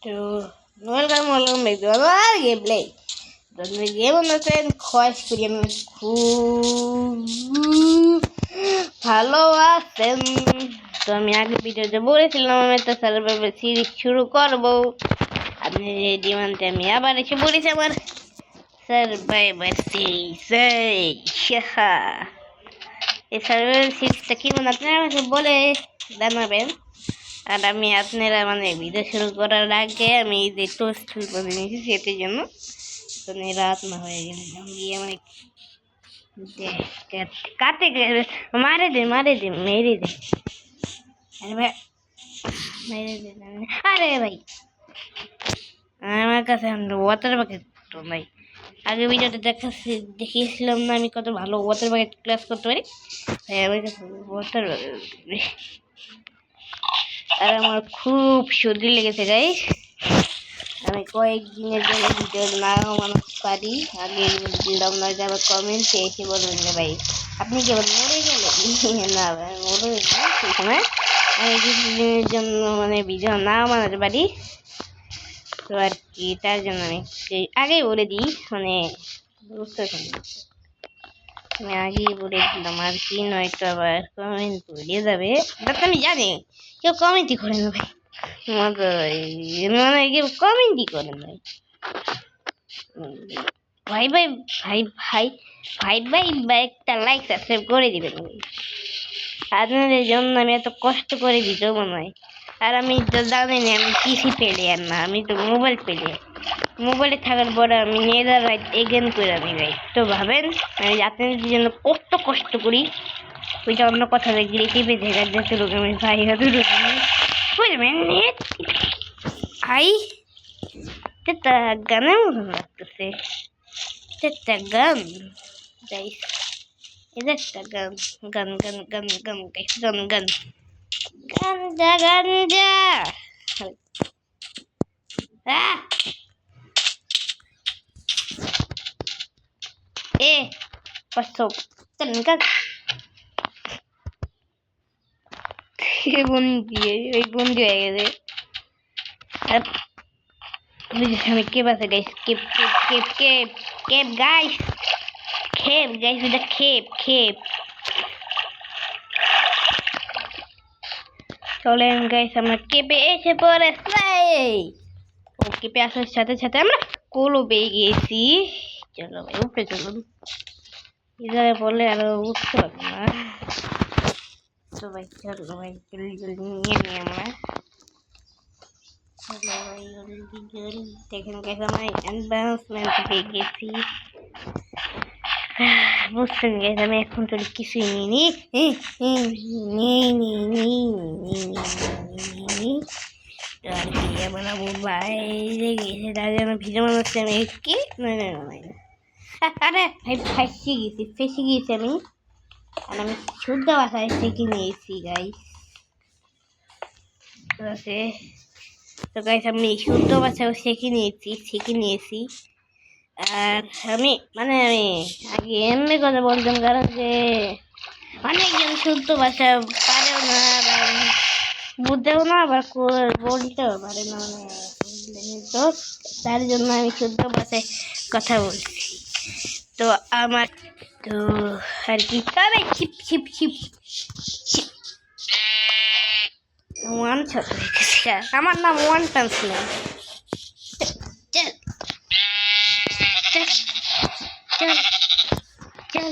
So, welcome back to another gameplay. The game on the same question খুব ভালো আছেন। তো আমি আগে ভিডিওতে বলেছিলাম আমি একটা সার্ভাইভাল সিরিজ শুরু করব। আপনি রেডি মানতে আমি আবার এসে বলেছি আমার সার্ভাইভাল সিরিজ। এই সার্ভাইভাল সিরিজটা কি মানে আপনারা আমাকে বলে জানাবেন। আর আমি আপনারা মানে ভিডিও শুরু করার আগে আমি যে টোস্ট করে নিয়েছি সেটার জন্য রাত না হয়ে গেলে গিয়ে মানে কাটে মারে দে মেরে দে। আরে ভাই মেরে দে। আরে ভাই আমার কাছে ওয়াটার বাকেট তো নাই। আগে ভিডিওতে দেখিয়েছিলাম না আমি কত ভালো ওয়াটার বাকেট ক্লাস করতে পারি। আমার কাছে ওয়াটার বাকেট আর আমার খুব সর্দি লেগেছে গাইস। আমি কয়েকদিনের জন্য ভিডিও না মানুষ পারি আগে দিলাম না যাবে কমেন্টে এসে বলবেন যে ভাই আপনি কেবল মরে গেলেন না মরে সেই সময় আমি কিছুদিনের জন্য মানে ভিডিও না বানাতে পারি। তো আর কি তার জন্য আমি আগেই বলে দিই মানে বুঝতে আমি আগেই বলে দিলাম আর কি নয়তো আবার কমেন্ট করে যাবে। আমি জানি কেউ কমেন্টই করে না ভাই মানে কেউ কমেন্টই করে না ভাই ভাই ভাই ভাই ভাই ভাই ভাই একটা লাইক সাবস্ক্রাইব করে দিবেন ভাই। আপনাদের জন্য আমি এত কষ্ট করে ভিডিও বানাই। আর আমি তো জানেন আমি পিসি প্লেয়ার না, আমি তো মোবাইল প্লেয়ার। মোবাইলে থাকার পরে আমি নেদার রাইট এগেন করে আমি গাই। তো ভাবেন আমি আপনাদের জন্য কত কষ্ট করি ওইটা অন্য কথা দেখলে টিপে দেখার যতটুক আমি ভাই হতটুকু ভাই এটা গানের মতন লাগতেছে। এটা গান গাইস, এটা একটা গান গান গান গান গান গাইস গান গান গাঞ্জা গাঞ্জা এ পাঁচশো গান বন্দি ওই বন্দি হয়ে গেছে। আমি কেপ আছে গাইস কেপ কেপ কেপ কেপ কেপ গাইস খেপ গাইস এটা খেপ খেপ চলেন গাইস আমরা কেপে এসে পড়েছি। ও কেপে আসার সাথে সাথে আমরা কোলও পেয়ে গিয়েছি। চলো ভাই উপরে চলুন, ইধারে পড়লে আরো উঠতে পারবো না। তো ভাই চলো ভাই জলদি জলদি নিয়ে নিই আমরা। চলো ভাই জলদি জলদি দেখেন গাইস আমরা অ্যাডভান্সমেন্ট পেয়ে গেছি। বুঝছেন গাইস আমি এখন তো কিছুই নিই আর কি বানাবো বাইরে গেছে তার জন্য ভিডিও বানাচ্ছি আমি কি আরে ভাই ফেসে গিয়েছি আমি। আর আমি শুদ্ধ ভাষায় শিখে নিয়েছি গাইস। তো গাইস আমি শুদ্ধ ভাষাও শিখে নিয়েছি। আর আমি মানে আমি আগে এমনি কথা বলতাম কারণ যে অনেকজন শুদ্ধ ভাষা পারেও না আবার বুঝতেও না আবার বলতেও পারে না মানে তো তার জন্য আমি শুদ্ধ ভাষায় কথা বলছি। তো আমার তো আর কি তবে ছিপ ছিপ ছিপ ওয়ান শট আমার নাম ওয়ান পাঞ্চ ম্যান। चल चल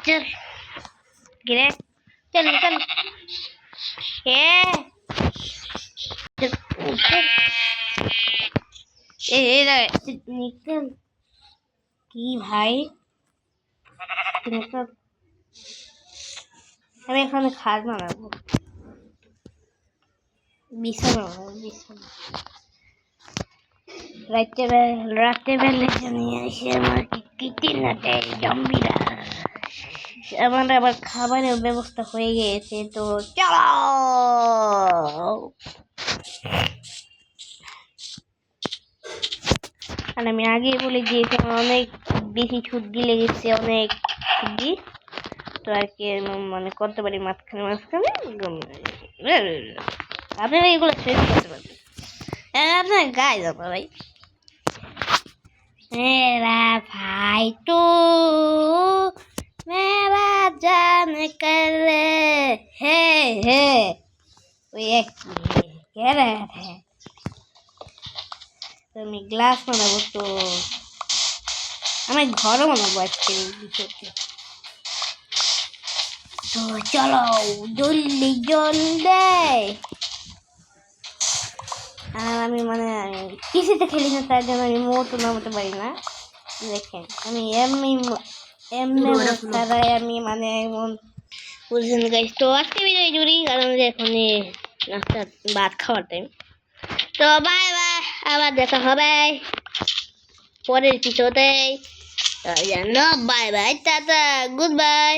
चल गिरे चल निकल निकल की भाई निकल আমি এখানে খাট বানাবো বিছানা রাতে বেলা নিয়ে এসে আমার কিচেনতে জম্বিরা আমার আবার খাবারের ব্যবস্থা হয়ে গিয়েছে। তো চলো আর আমি আগে বলে দিয়েছি আমার অনেক বেশি সর্দি লেগেছে অনেক সর্দি। তো আর কি মানে করতে পারি মাঝখানে আপনারা এগুলো শেষ করতে পারবেন। আপনার গায়ে যাবো ভাই मेरा भाई तो मेरा जान कर है वो ये कह रहे थे तो मैं ग्लास বানাবো তো আমি ঘরও বানাবো আজকে তো চলো জলদি জলদি আর আমি মানে কিছুতে খেলি না তার জন্য আমি মোটো নামাতে পারি না দেখেন আমি এমনি এমনি ছাড়াই আমি মানে বুঝলেন গাইস তো আজকে ভিডিও জুড়ি কারণ এখন নাস্তা ভাত খাওয়ার টাইম তো বাই বাই আবার দেখা হবে পরের এপিসোডে bye bye tata good bye